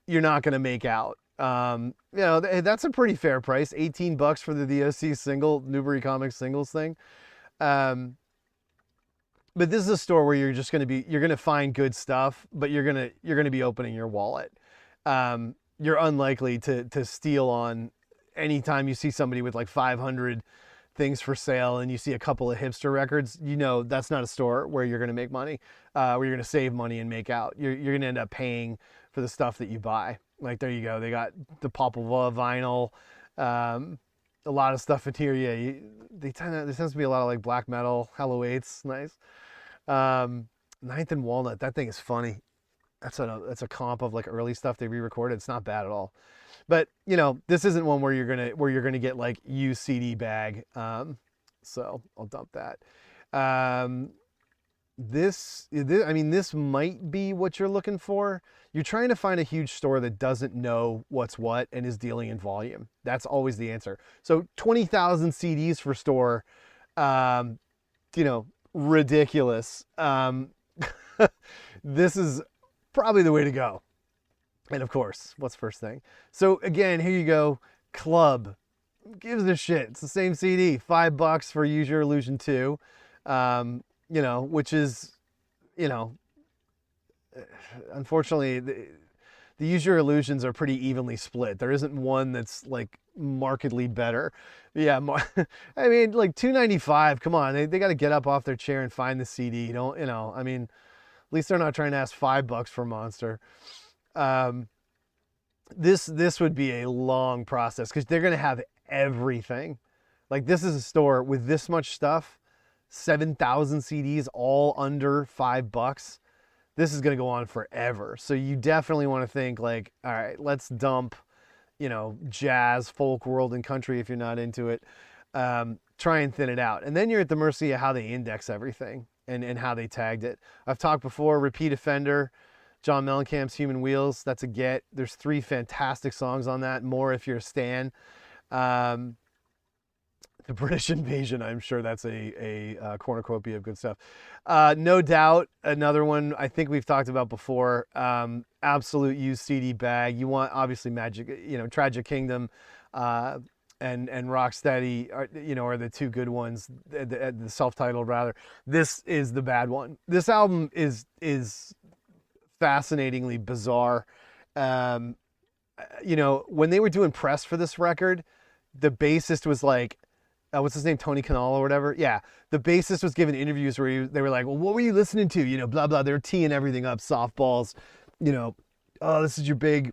You're not gonna make out. That's a pretty fair price. $18 for the DOC single, Newbury Comics singles thing. but this is a store where you're going to find good stuff, but you're going to be opening your wallet. You're unlikely to steal on anytime you see somebody with like 500 things for sale and you see a couple of hipster records. That's not a store where you're going to make money, where you're going to save money and make out. You're going to end up paying for the stuff that you buy. Like, there you go. They got the Popova vinyl, a lot of stuff in here. Yeah, there tends to be a lot of like black metal, Hello 8's, nice. Ninth and Walnut, that thing is funny. That's a comp of like early stuff they re-recorded. It's not bad at all. But this isn't one where you're gonna get like used CD bag. So I'll dump that. This might be what you're looking for. You're trying to find a huge store that doesn't know what's what and is dealing in volume. That's always the answer. So 20,000 CDs for store, ridiculous. This is probably the way to go. And of course, what's first thing? So again, here you go. Club. Who gives a shit? It's the same CD. $5 for Use Your Illusion 2. Which is, unfortunately, the Use Your Illusions are pretty evenly split. There isn't one that's like markedly better. Yeah, I mean, like $2.95. Come on, they got to get up off their chair and find the CD. At least they're not trying to ask $5 for Monster. This would be a long process because they're gonna have everything. Like, this is a store with this much stuff, 7,000 CDs, all under $5. This is gonna go on forever. So you definitely want to think like, all right, let's dump, jazz, folk, world, and country if you're not into it. Try and thin it out, and then you're at the mercy of how they index everything and how they tagged it. I've talked before. Repeat offender. John Mellencamp's Human Wheels, that's a get. There's 3 fantastic songs on that. More if you're a stan. The British Invasion, I'm sure that's a cornucopia of good stuff. No Doubt, another one I think we've talked about before. Absolute used CD bag. You want, obviously, Magic, Tragic Kingdom, and Rocksteady are the 2 good ones. The self-titled, rather. This is the bad one. This album is fascinatingly bizarre. When they were doing press for this record, the bassist was like, what's his name, Tony Kanal or whatever. Yeah, the bassist was giving interviews where they were like, well, what were you listening to? Blah blah. They're teeing everything up, softballs. Oh, this is your big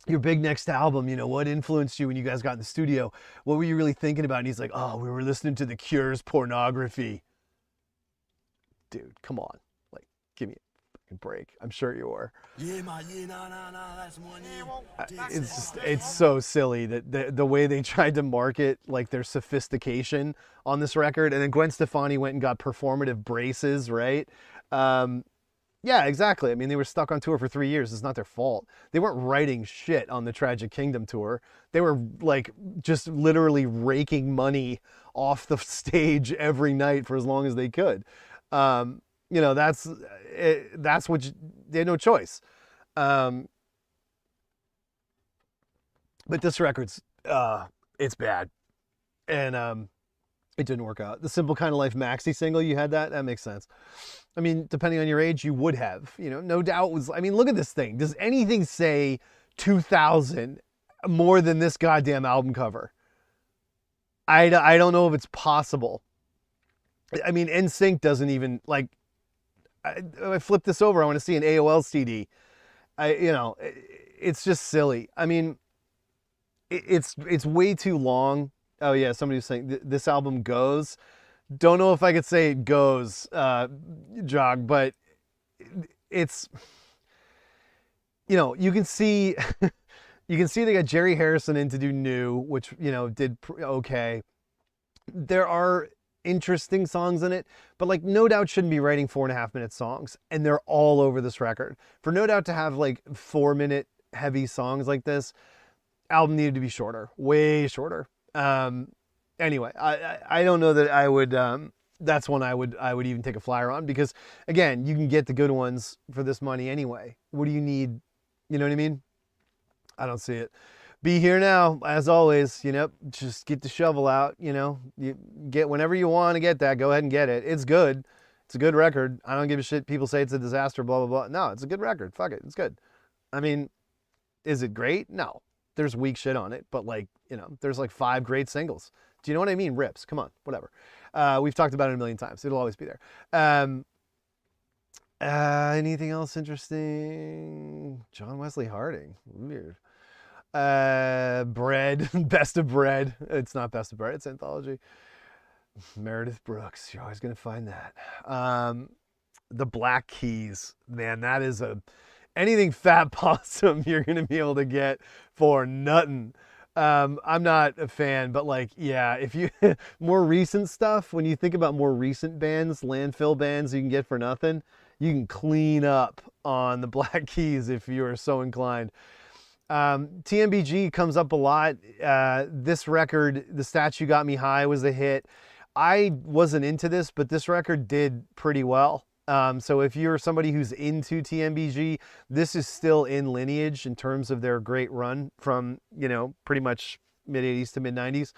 next album. What influenced you when you guys got in the studio? What were you really thinking about? And he's like, oh, we were listening to The Cure's Pornography. Dude, come on, like, give me break. I'm sure you are. It's so silly that the way they tried to market like their sophistication on this record, and then Gwen Stefani went and got performative braces, right? Yeah, exactly. I mean, they were stuck on tour for 3 years. It's not their fault. They weren't writing shit on the Tragic Kingdom tour. They were like just literally raking money off the stage every night for as long as they could. That's what they had no choice. But this record's, it's bad. And it didn't work out. The Simple Kind of Life maxi single, you had that? That makes sense. I mean, depending on your age, you would have. No Doubt was, look at this thing. Does anything say 2000 more than this goddamn album cover? I don't know if it's possible. I mean, NSYNC doesn't even, like, I flip this over, I want to see an AOL CD. It's just silly. I mean, it's way too long. Oh yeah, somebody was saying this album goes. Don't know if I could say it goes, Jog, but it's, you can see they got Jerry Harrison in to do New, which did okay. There are interesting songs in it, but like No Doubt shouldn't be writing 4.5-minute songs, and they're all over this record. For No Doubt to have like 4-minute heavy songs like this, album needed to be shorter, way shorter. Anyway, I don't know that I would, that's one I would even take a flyer on, because again, you can get the good ones for this money anyway. What do you need? You know what I mean? I don't see it. Be Here Now, as always, just get the shovel out, you get whenever you want to get that, go ahead and get it. It's good. It's a good record. I don't give a shit. People say it's a disaster, blah, blah, blah. No, it's a good record. Fuck it. It's good. I mean, is it great? No. There's weak shit on it, but like, you know, there's like 5 great singles. Do you know what I mean? Rips. Come on, whatever. We've talked about it a million times. It'll always be there. Anything else interesting? John Wesley Harding. Weird. Bread. Best of Bread. It's not Best of Bread. It's Anthology. Meredith Brooks. You're always going to find that. The Black Keys. Man, that is anything Fat Possum you're going to be able to get for nothing. I'm not a fan, but like, yeah, if you more recent stuff, when you think about more recent bands, landfill bands you can get for nothing, you can clean up on the Black Keys if you are so inclined. TMBG comes up a lot. This record, The Statue Got Me High, was a hit. I wasn't into this, but this record did pretty well. So if you're somebody who's into TMBG, this is still in lineage in terms of their great run from, you know, pretty much mid 80s to mid 90s.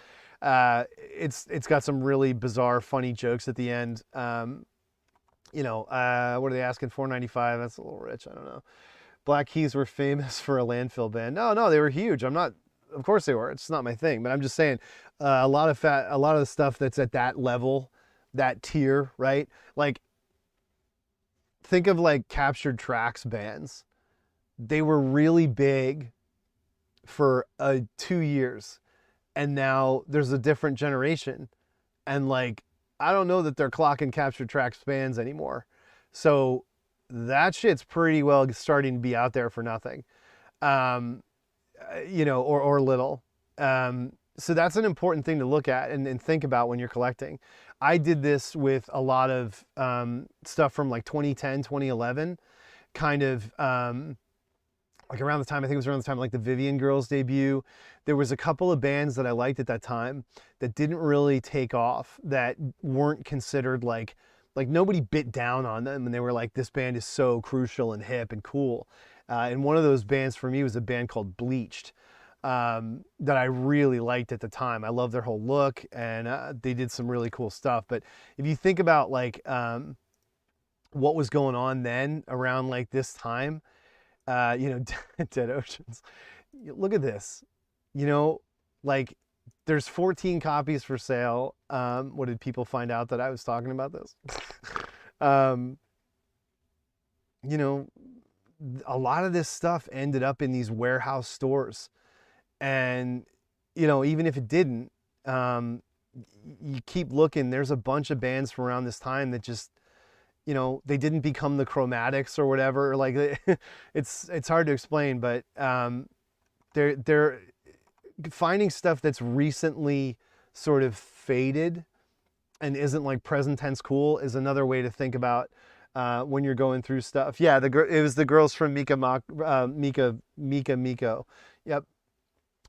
It's got some really bizarre, funny jokes at the end. You know, what are they asking? $4.95. That's a little rich. I don't know. Black Keys were famous for a landfill band. No, they were huge. I'm not, of course they were. It's not my thing, but I'm just saying a lot of the stuff that's at that level, that tier, right? Like, think of like Captured Tracks bands. They were really big for 2 years, and now there's a different generation, and like, I don't know that they're clocking Captured Tracks bands anymore. So that shit's pretty well starting to be out there for nothing, you know, or little. So that's an important thing to look at and think about when you're collecting. I did this with a lot of stuff from like 2010, 2011, kind of like around the time, I think it was around the time like the Vivian Girls debut. There was a couple of bands that I liked at that time that didn't really take off, that weren't considered like nobody bit down on them, and they were like, this band is so crucial and hip and cool. And one of those bands for me was a band called Bleached, that I really liked at the time. I loved their whole look, and they did some really cool stuff. But if you think about like what was going on then around like this time, you know, Dead Oceans. Look at this, you know, like there's 14 copies for sale. What did people find out that I was talking about this? You know, a lot of this stuff ended up in these warehouse stores. And, you know, even if it didn't, you keep looking, there's a bunch of bands from around this time that just, you know, they didn't become the Chromatics or whatever. Like, it's hard to explain, but they're finding stuff that's recently sort of faded and isn't like present tense cool is another way to think about when you're going through stuff. Yeah, it was the girls from Miko. Yep.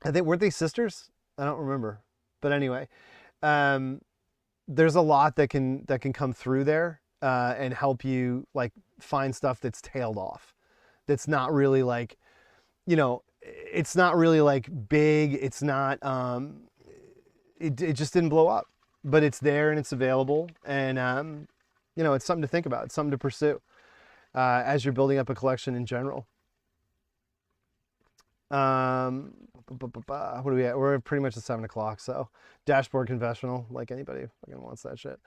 I think, weren't they sisters? I don't remember. But anyway, there's a lot that can come through there and help you like find stuff that's tailed off. That's not really like, you know, it's not really like big. It's not, it just didn't blow up, but it's there and it's available. And, you know, it's something to think about. It's something to pursue as you're building up a collection in general. What are we at? We're pretty much at 7 o'clock. So Dashboard Confessional, like anybody fucking wants that shit.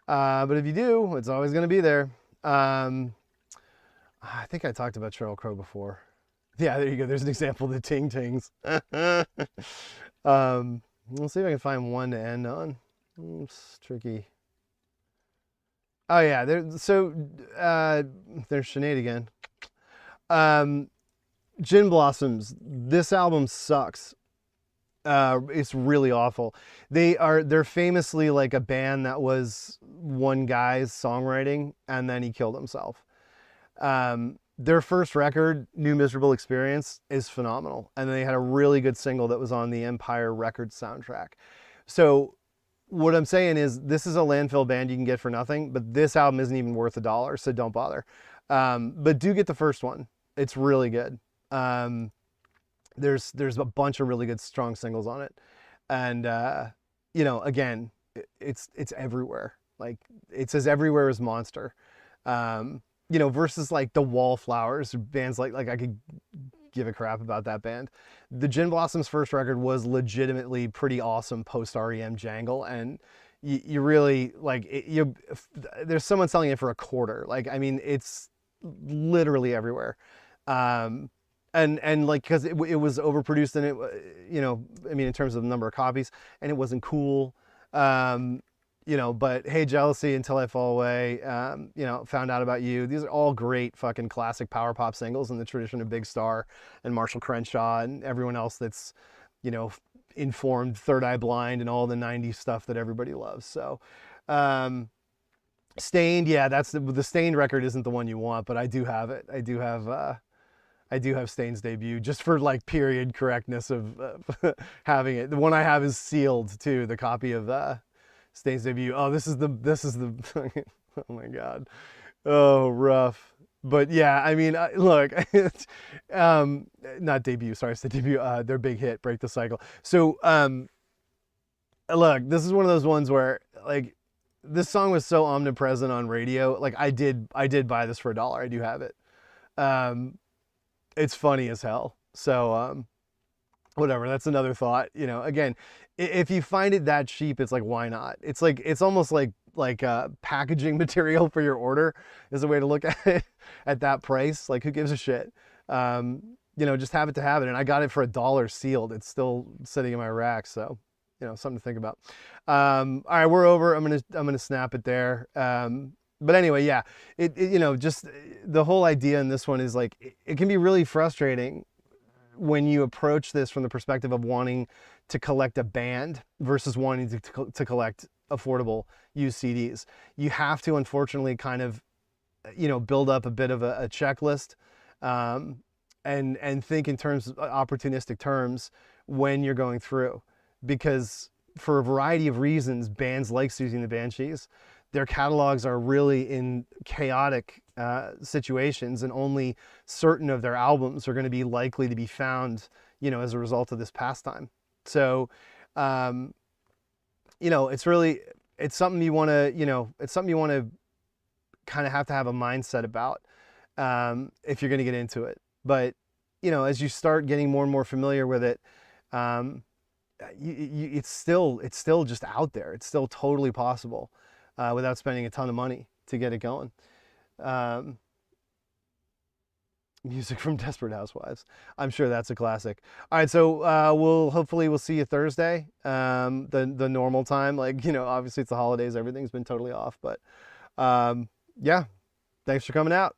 But if you do, it's always going to be there. I think I talked about Sheryl Crow before. Yeah, there you go. There's an example of the Ting Tings. We'll see if I can find one to end on. It's tricky. Oh yeah, there's Sinead again. Gin Blossoms. This album sucks. It's really awful. They're famously like a band that was one guy's songwriting and then he killed himself. Their first record, New Miserable Experience, is phenomenal. And they had a really good single that was on the Empire Records soundtrack. So what I'm saying is, this is a landfill band you can get for nothing, but this album isn't even worth $1, so don't bother. But do get the first one. It's really good. There's a bunch of really good strong singles on it. And, you know, again, it's everywhere. Like it's as everywhere as Monster. You know, versus like the Wallflowers, bands like I could give a crap about that band. The Gin Blossom's first record was legitimately pretty awesome post REM jangle, and you really like it, there's someone selling it for a quarter. Like, I mean, it's literally everywhere. And like, because it was overproduced, and it, you know, I mean, in terms of the number of copies, and it wasn't cool. You know, but Hey Jealousy, Until I Fall Away, you know, Found Out About You. These are all great fucking classic power pop singles in the tradition of Big Star and Marshall Crenshaw and everyone else that's, you know, informed Third Eye Blind and all the 90s stuff that everybody loves. So, Stained, yeah, that's the Stained record isn't the one you want, but I do have it. I do have Stained's debut, just for like period correctness of having it. The one I have is sealed too, the copy of Stained's debut. Oh, this is the oh my God. Oh, rough. But yeah, I mean, look, not debut, sorry, it's the debut, their big hit, Break the Cycle. So, look, this is one of those ones where like this song was so omnipresent on radio. Like I did buy this for $1. I do have it. It's funny as hell. So, whatever, that's another thought. You know, again, if you find it that cheap, it's like, why not? It's like, it's almost like packaging material for your order is a way to look at it at that price. Like, who gives a shit? You know, just have it to have it. And I got it for $1 sealed. It's still sitting in my rack. So, you know, something to think about. All right, we're over. I'm gonna snap it there. But anyway, yeah, you know, just the whole idea in this one is like, it can be really frustrating when you approach this from the perspective of wanting to collect a band versus wanting to collect affordable used CDs. You have to, unfortunately, kind of, you know, build up a bit of a checklist, and think in terms of opportunistic terms when you're going through, because for a variety of reasons, bands like Siouxsie the Banshees, their catalogs are really in chaotic situations, and only certain of their albums are going to be likely to be found, you know, as a result of this pastime. So, you know, it's something you want to, you know, it's something you want to kind of have a mindset about, if you're going to get into it. But, you know, as you start getting more and more familiar with it, it's still just out there. It's still totally possible, without spending a ton of money to get it going. Music from Desperate Housewives. I'm sure that's a classic. All right, so we'll see you Thursday, the normal time. Like, you know, obviously it's the holidays, everything's been totally off, but yeah, thanks for coming out.